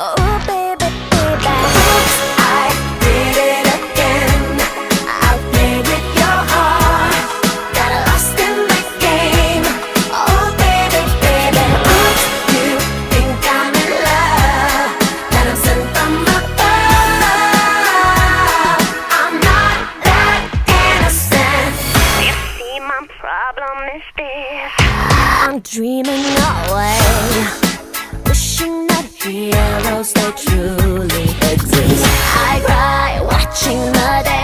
Oh baby, baby, oops, I did it again. I played with your heart, got lost in the game. Oh baby, baby, oops, you think I'm in love, that I'm sent from above. I'm not that innocent. You see, my problem is this: I'm dreaming away, wishing that heroes they truly exist. I cry watching the day